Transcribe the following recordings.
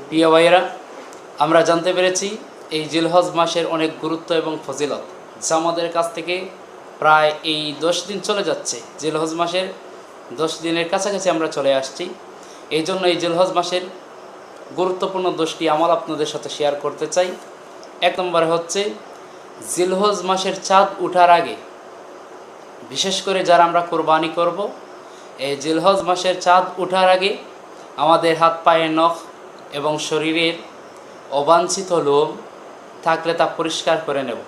প্রিয় ভাইয়েরা, আমরা জানতে পেরেছি এই জিলহজ মাসের অনেক গুরুত্ব এবং ফজিলত, যা আমাদের কাছ থেকে প্রায় এই 10 দিন চলে যাচ্ছে। জিলহজ মাসের 10 দিনের কাছাকাছি আমরা চলে আসছি। এই জন্য এই জিলহজ মাসের গুরুত্বপূর্ণ 10টি আমল আপনাদের সাথে শেয়ার করতে চাই। এক নম্বরে হচ্ছে জিলহজ মাসের চাঁদ ওঠার আগে, বিশেষ করে যারা আমরা কোরবানি করব, এই জিলহজ মাসের চাঁদ ওঠার আগে আমাদের হাত পায়ের নখ এবং শরীরের অবাঞ্ছিত লোম থাকলে তা পরিষ্কার করে নেব।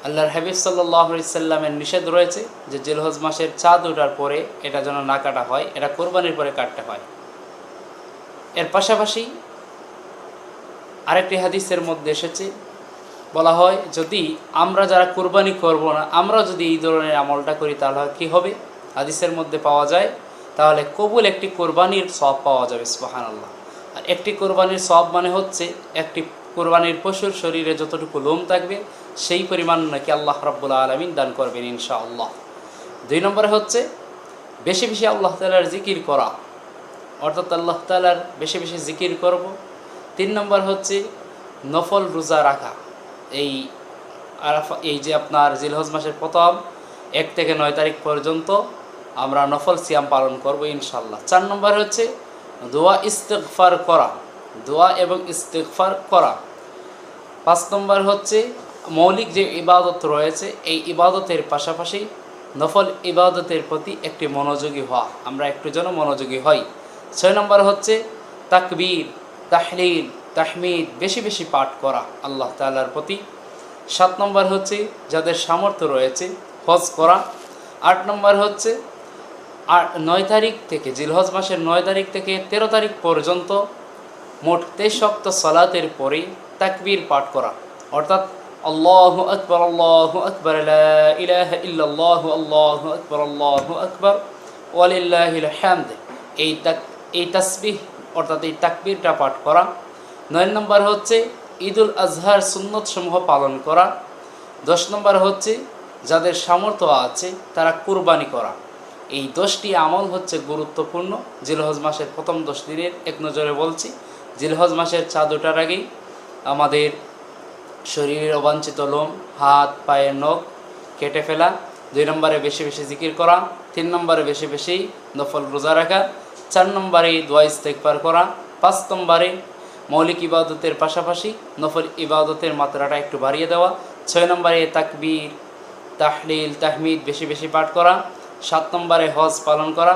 আল্লাহর হাবিব সাল্লাল্লাহু আলাইহি সাল্লামের নিষেধ রয়েছে যে জিলহজ মাসের চাঁদ ওঠার পরে এটা যেন না কাটা হয়, এটা কোরবানির পরে কাটতে হয়। এর পাশাপাশি আরেকটি হাদিসের মধ্যে এসেছে, বলা হয় যদি আমরা যারা কোরবানি করব না, আমরা যদি এই ধরনের আমলটা করি তাহলে কী হবে? হাদিসের মধ্যে পাওয়া যায় তাহলে কবুল একটি কোরবানির সওয়াব পাওয়া যাবে। সুবহানাল্লাহ। আর একটি কোরবানির সওয়াব মানে হচ্ছে একটি কোরবানির পশুর শরীরে যতটুকু লোম থাকবে সেই পরিমাণ নাকি আল্লাহ রাব্বুল আলামিন দান করবেন ইনশাআল্লাহ। 2 নম্বরে হচ্ছে বেশি বেশি আল্লাহ তাআলার জিকির করা, অর্থাৎ আল্লাহ তাআলার বেশি বেশি জিকির করব। 3 নম্বর হচ্ছে নফল রোজা রাখা। এই যে আপনার জিলহজ মাসের প্রথম 1 থেকে 9 তারিখ পর্যন্ত আমরা নফল সিয়াম পালন করব ইনশাআল্লাহ। 4 নম্বর হচ্ছে দোয়া ইস্তিগফার করা, দোয়া এবং ইস্তিগফার করা। 5 নম্বর হচ্ছে মৌলিক যে ইবাদত রয়েছে এই ইবাদতের পাশাপাশি নফল ইবাদতের প্রতি একটি মনোযোগী হওয়া, আমরা একটু যেন মনোযোগী হই। 6 নম্বর হচ্ছে তাকবীর, তাহলিল, তাহমিদ বেশি বেশি পাঠ করা আল্লাহ তাআলার প্রতি। 7 নম্বর হচ্ছে যাদের সামর্থ্য রয়েছে হজ করা। 8 নম্বর হচ্ছে 9 তারিখ থেকে, জিলহজ মাসের 9 তারিখ থেকে 13 তারিখ পর্যন্ত মোট 23 ওয়াক্ত সালাতের পরে তাকবীর পাঠ করা, অর্থাৎ আল্লাহু আকবার, আল্লাহু আকবার, লা ইলাহা ইল্লাল্লাহু, আল্লাহু আকবার, আল্লাহু আকবার, ওয়ালিল্লাহিল হামদ। এই তাসবিহ অর্থাৎ এই তাকবীরটা পাঠ করা। 9 নম্বর হচ্ছে ঈদুল আজহার সুন্নত সমূহ পালন করা। 10 নম্বর হচ্ছে যাদের সামর্থ্য আছে তারা কুরবানি করা। এই 10টি আমল হচ্ছে গুরুত্বপূর্ণ জিলহজ মাসের প্রথম 10 দিনের। এক নজরে বলছি, জিলহজ মাসের চাঁদ ওঠার আগেই আমাদের শরীরের অবাঞ্ছিত লোম, হাত পায়ের নখ কেটে ফেলা। 2 নম্বরে বেশি বেশি জিকির করা। 3 নম্বরে বেশি বেশি নফল রোজা রাখা। 4 নম্বরে দোয়া ইস্তিগফার করা। 5 নম্বরে মৌলিক ইবাদতের পাশাপাশি নফল ইবাদতের মাত্রাটা একটু বাড়িয়ে দেওয়া। 6 নম্বরে তাকবীর, তাহলিল, তাহমিদ বেশি বেশি পাঠ করা। 7 নম্বরে হজ পালন করা।